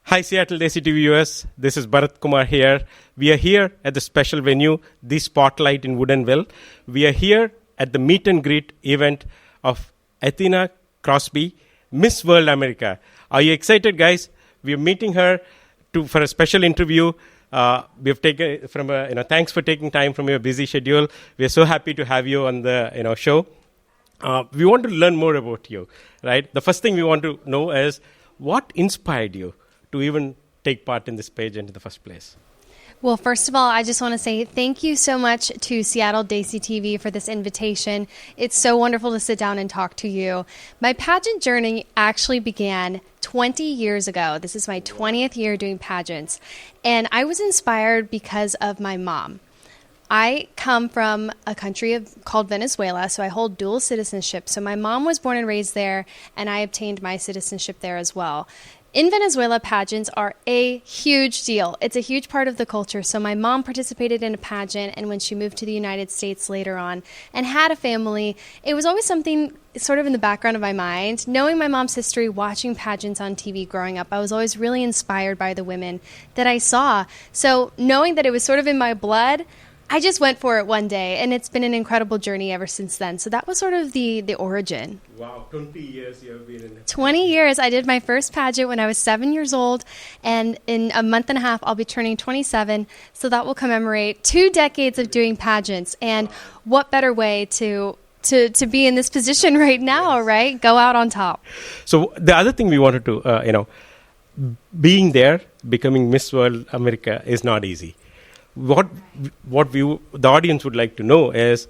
Hi, Seattle Desi TV US. This is Bharat Kumar here. We are here at the special venue, The Spotlight in Woodinville. We are here at the meet and greet event of Athenna Crosby, Miss World America. Are you excited, guys? We are meeting her for a special interview. We have taken thanks for taking time from your busy schedule. We are so happy to have you on the show. We want to learn more about you, right? The first thing we want to know is what inspired you to even take part in this pageant in the first place? Well, first of all, I just want to say thank you so much to Seattle Desi TV for this invitation. It's so wonderful to sit down and talk to you. My pageant journey actually began 20 years ago. This is my 20th year doing pageants. And I was inspired because of my mom. I come from a country called Venezuela, so I hold dual citizenship. So my mom was born and raised there, and I obtained my citizenship there as well. In Venezuela, pageants are a huge deal. It's a huge part of the culture. So my mom participated in a pageant, and when she moved to the United States later on and had a family, it was always something sort of in the background of my mind. Knowing my mom's history, watching pageants on TV growing up, I was always really inspired by the women that I saw. So knowing that it was sort of in my blood, I just went for it one day, and it's been an incredible journey ever since then. So that was sort of the origin. Wow, 20 years you have been in it. 20 years. I did my first pageant when I was 7 years old, and in a month and a half, I'll be turning 27. So that will commemorate 2 decades of doing pageants. And what better way to be in this position right now, right? Go out on top. So the other thing we wanted to, being there, becoming Miss World America is not easy. What the audience would like to know is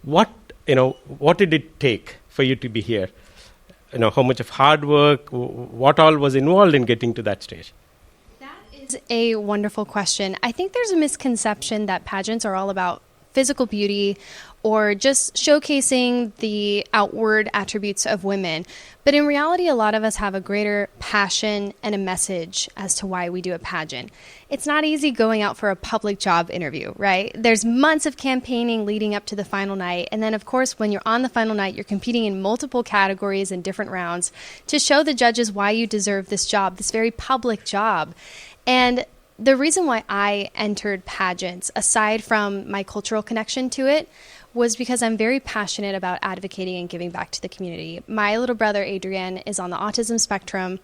what did it take for you to be here? How much of hard work, what all was involved in getting to that stage? That is a wonderful question. I think there's a misconception that pageants are all about physical beauty or just showcasing the outward attributes of women. But in reality, a lot of us have a greater passion and a message as to why we do a pageant. It's not easy going out for a public job interview, right? There's months of campaigning leading up to the final night. And then, of course, when you're on the final night, you're competing in multiple categories and different rounds to show the judges why you deserve this job, this very public job. And the reason why I entered pageants, aside from my cultural connection to it, was because I'm very passionate about advocating and giving back to the community. My little brother, Adrian, is on the autism spectrum,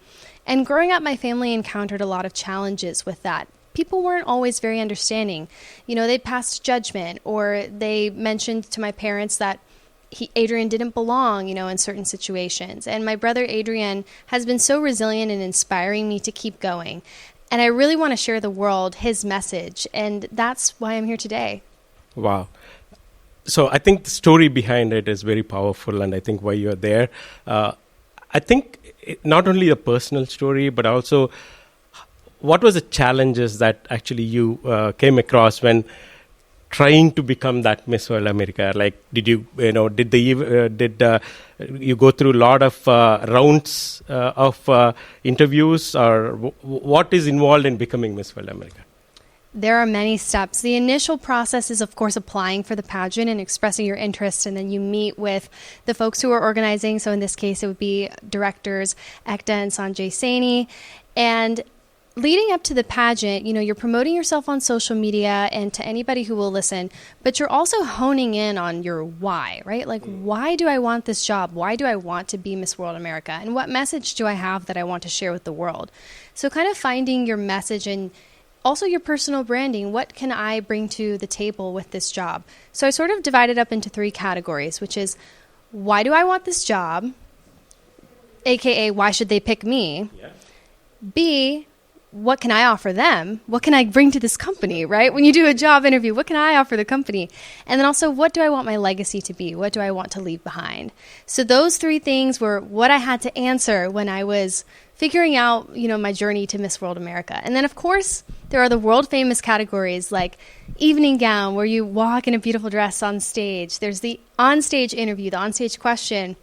and growing up, my family encountered a lot of challenges with that. People weren't always very understanding. They passed judgment, or they mentioned to my parents that Adrian didn't belong, in certain situations. And my brother, Adrian, has been so resilient and inspiring me to keep going. And I really want to share the world his message, and that's why I'm here today. Wow. So I think the story behind it is very powerful, and I think why you're there. I think not only the personal story, but also what was the challenges that actually you came across when trying to become that Miss World America? Like, did you go through a lot of rounds of interviews, or what is involved in becoming Miss World America? There are many steps. The initial process is, of course, applying for the pageant and expressing your interest, and then you meet with the folks who are organizing. So in this case, it would be directors Ekta and Sanjay Saini. And leading up to the pageant, you're promoting yourself on social media and to anybody who will listen, but you're also honing in on your why, right? Like, why do I want this job? Why do I want to be Miss World America? And what message do I have that I want to share with the world? So kind of finding your message and also your personal branding. What can I bring to the table with this job? So I sort of divided up into 3 categories, which is, why do I want this job? AKA, why should they pick me? Yeah. B, what can I offer them? What can I bring to this company, right? When you do a job interview, what can I offer the company? And then also, what do I want my legacy to be? What do I want to leave behind? So those 3 things were what I had to answer when I was figuring out, my journey to Miss World America. And then, of course, there are the world famous categories like evening gown, where you walk in a beautiful dress on stage. There's the onstage interview, the onstage question.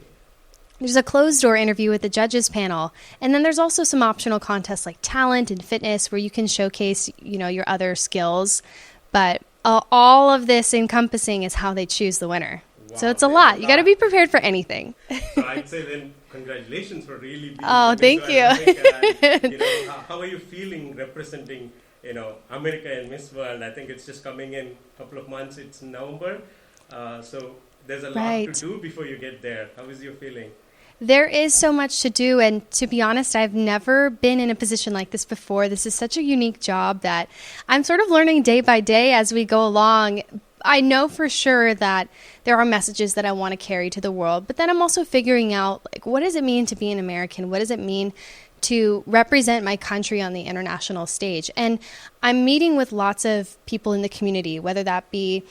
There's a closed door interview with the judges panel. And then there's also some optional contests like talent and fitness, where you can showcase, your other skills. But all of this encompassing is how they choose the winner. Wow, so it's a lot. You got to be prepared for anything. So I'd say then congratulations for really being thank to you. America. And, how are you feeling representing, America and Miss World? I think it's just coming in a couple of months. It's November. So there's a lot to do before you get there. How is your feeling? There is so much to do, and to be honest, I've never been in a position like this before. This is such a unique job that I'm sort of learning day by day as we go along. I know for sure that there are messages that I want to carry to the world, but then I'm also figuring out, like, what does it mean to be an American? What does it mean to represent my country on the international stage? And I'm meeting with lots of people in the community, whether that be,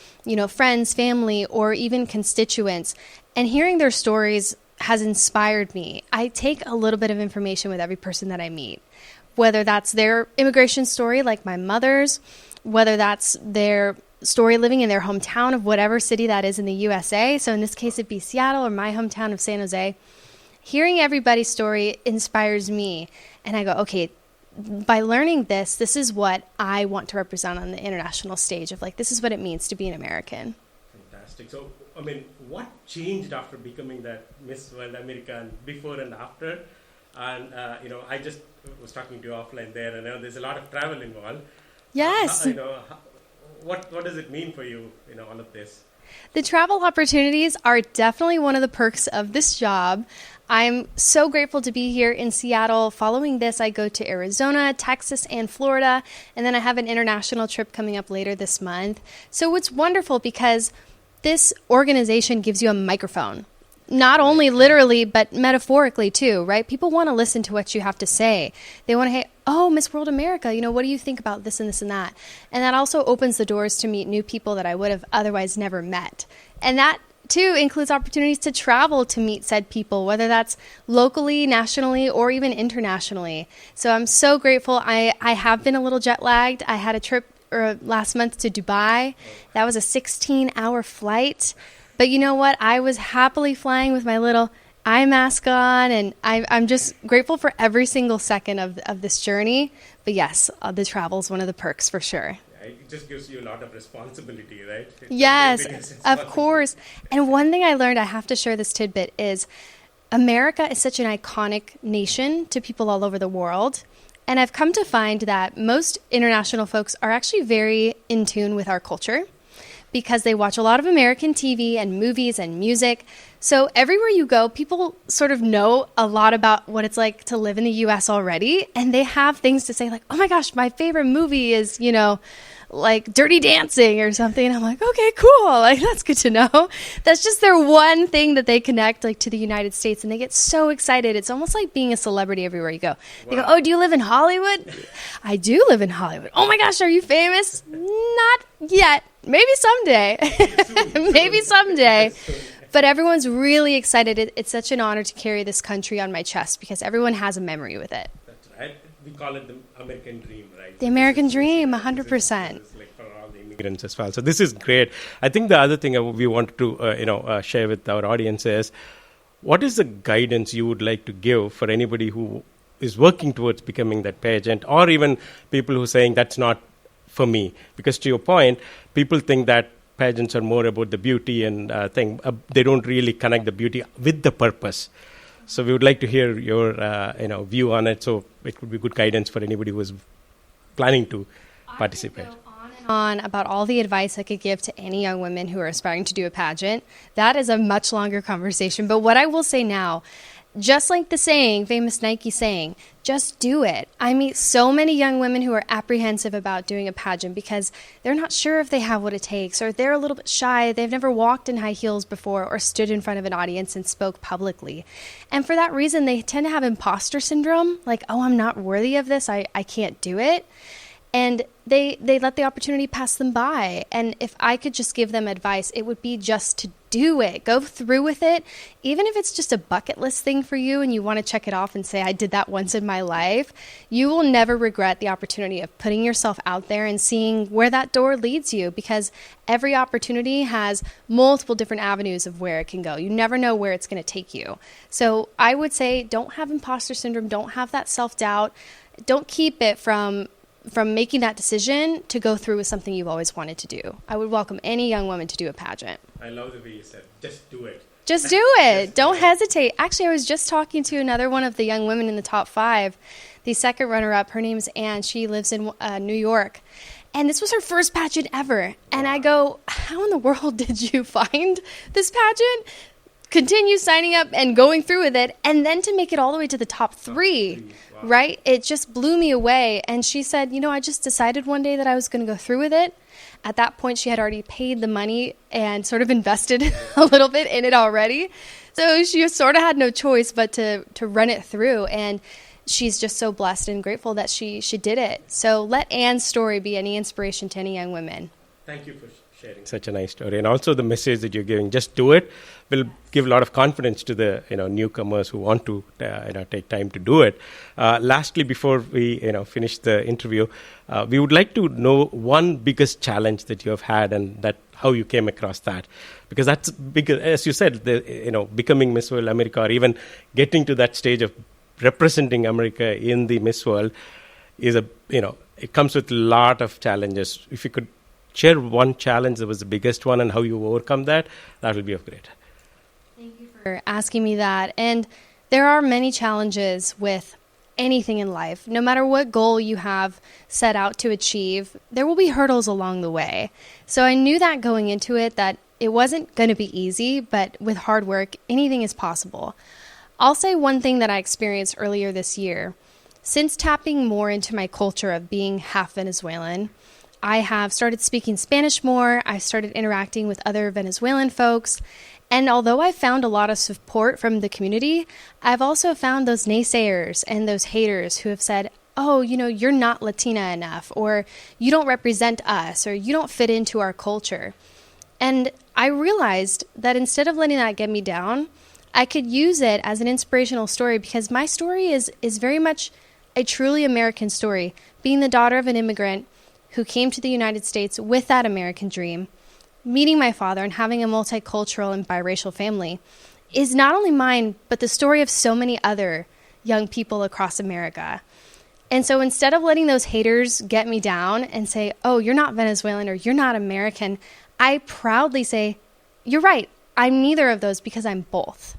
friends, family, or even constituents, and hearing their stories has inspired me. I take a little bit of information with every person that I meet, whether that's their immigration story, like my mother's, whether that's their story living in their hometown of whatever city that is in the USA. So in this case, it'd be Seattle or my hometown of San Jose. Hearing everybody's story inspires me. And I go, okay, by learning this is what I want to represent on the international stage of, like, this is what it means to be an American. Fantastic. So, what changed after becoming that Miss World America, before and after? And, I just was talking to you offline there, and there's a lot of travel involved. Yes. What does it mean for you, all of this? The travel opportunities are definitely one of the perks of this job. I'm so grateful to be here in Seattle. Following this, I go to Arizona, Texas, and Florida, and then I have an international trip coming up later this month. So it's wonderful because this organization gives you a microphone, not only literally, but metaphorically too, right? People want to listen to what you have to say. They want to say, oh, Miss World America, what do you think about this and this and that? And that also opens the doors to meet new people that I would have otherwise never met. And that too includes opportunities to travel to meet said people, whether that's locally, nationally, or even internationally. So I'm so grateful. I have been a little jet lagged. I had a trip last month to Dubai. That was a 16-hour flight. But you know what? I was happily flying with my little eye mask on, and I'm just grateful for every single second of this journey. But yes, the travel is one of the perks for sure. Yeah, it just gives you a lot of responsibility, right? Yes, of course. And one thing I learned, I have to share this tidbit, is America is such an iconic nation to people all over the world. And I've come to find that most international folks are actually very in tune with our culture because they watch a lot of American TV and movies and music. So everywhere you go, people sort of know a lot about what it's like to live in the U.S. already. And they have things to say like, oh my gosh, my favorite movie is, like Dirty Dancing or something. And I'm like, okay, cool. Like, that's good to know. That's just their one thing that they connect like to the United States. And they get so excited. It's almost like being a celebrity everywhere you go. They go, oh, do you live in Hollywood? I do live in Hollywood. Oh my gosh, are you famous? Not yet. Maybe someday. Maybe someday. But everyone's really excited. It's such an honor to carry this country on my chest because everyone has a memory with it. That's right. We call it the American dream, right? The American dream, 100%. It's like for all the immigrants as well. So this is great. I think the other thing we wanted to share with our audience is, what is the guidance you would like to give for anybody who is working towards becoming that pageant, or even people who are saying that's not for me? Because to your point, people think that pageants are more about the beauty and they don't really connect the beauty with the purpose. So we would like to hear your view on it. So it would be good guidance for anybody who is planning to participate. I could go on and on about all the advice I could give to any young women who are aspiring to do a pageant. That is a much longer conversation. But what I will say now, just like the saying, famous Nike saying, just do it. I meet so many young women who are apprehensive about doing a pageant because they're not sure if they have what it takes, or they're a little bit shy. They've never walked in high heels before or stood in front of an audience and spoke publicly. And for that reason, they tend to have imposter syndrome, like, oh, I'm not worthy of this. I can't do it. And they let the opportunity pass them by. And if I could just give them advice, it would be just to do it. Go through with it. Even if it's just a bucket list thing for you and you want to check it off and say, I did that once in my life, you will never regret the opportunity of putting yourself out there and seeing where that door leads you, because every opportunity has multiple different avenues of where it can go. You never know where it's going to take you. So I would say, don't have imposter syndrome. Don't have that self-doubt. Don't keep it from making that decision to go through with something you've always wanted to do. I would welcome any young woman to do a pageant. I love the way you said, just do it. Just do it. Don't hesitate. Actually, I was just talking to another one of the young women in the top 5. The second runner-up, her name's Anne. She lives in New York. And this was her first pageant ever. And I go, how in the world did you find this pageant? Continue signing up and going through with it. And then to make it all the way to the top 3, wow. Right? It just blew me away. And she said, I just decided one day that I was going to go through with it. At that point, she had already paid the money and sort of invested a little bit in it already. So she sort of had no choice but to run it through. And she's just so blessed and grateful that she did it. So let Anne's story be any inspiration to any young women. Thank you for sharing such a nice story. And also the message that you're giving, just do it, will give a lot of confidence to the newcomers who want to take time to do it. Lastly, before we finish the interview, we would like to know one biggest challenge that you have had and that how you came across that, because that's big. As you said, becoming Miss World America or even getting to that stage of representing America in the Miss World is it comes with a lot of challenges. If you could share one challenge that was the biggest one and how you overcome that will be of great. Thank you for asking me that. And there are many challenges with anything in life. No matter what goal you have set out to achieve, there will be hurdles along the way. So I knew that going into it, that it wasn't going to be easy, but with hard work, anything is possible. I'll say one thing that I experienced earlier this year. Since tapping more into my culture of being half Venezuelan, I have started speaking Spanish more. I started interacting with other Venezuelan folks. And although I found a lot of support from the community, I've also found those naysayers and those haters who have said, oh, you're not Latina enough, or you don't represent us, or you don't fit into our culture. And I realized that instead of letting that get me down, I could use it as an inspirational story, because my story is very much a truly American story, being the daughter of an immigrant who came to the United States with that American dream. Meeting my father and having a multicultural and biracial family is not only mine, but the story of so many other young people across America. And so instead of letting those haters get me down and say, oh, you're not Venezuelan or you're not American, I proudly say, you're right, I'm neither of those because I'm both.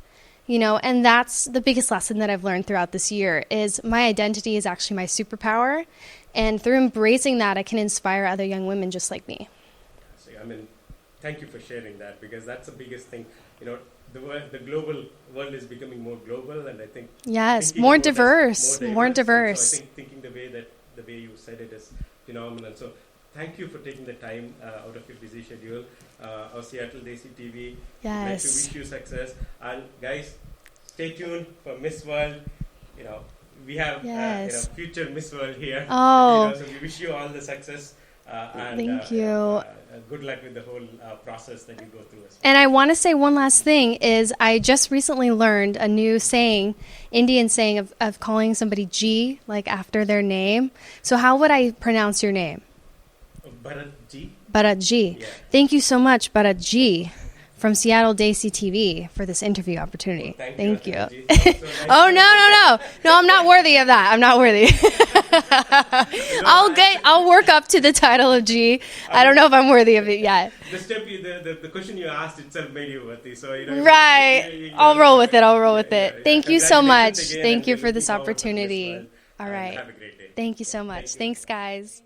And that's the biggest lesson that I've learned throughout this year is my identity is actually my superpower. And through embracing that, I can inspire other young women just like me. Thank you for sharing that, because that's the biggest thing. The global world is becoming more global, and I think more diverse. So I think thinking the way you said it is phenomenal. So thank you for taking the time out of your busy schedule. Our Seattle Desi TV. Yes. To wish you success, and guys, stay tuned for Miss World. We have future Miss World here. Oh. So we wish you all the success. Thank you. Good luck with the whole process that you go through. And I want to say one last thing is I just recently learned a new saying, Indian saying of calling somebody G, like after their name. So how would I pronounce your name? Bharat G. Bharat G. Yeah. Thank you so much, Bharat G, from Seattle Desi TV for this interview opportunity. Well, thank you. So Oh, no, I'm not worthy of that. I'm not worthy. I'll work up to the title of G. I don't know if I'm worthy of it yet. The question you asked itself made you worthy. So right. I'll roll with it. Thank you so much. Thank you for this opportunity. All right. Have a great day. Thank you so much. Thanks, guys.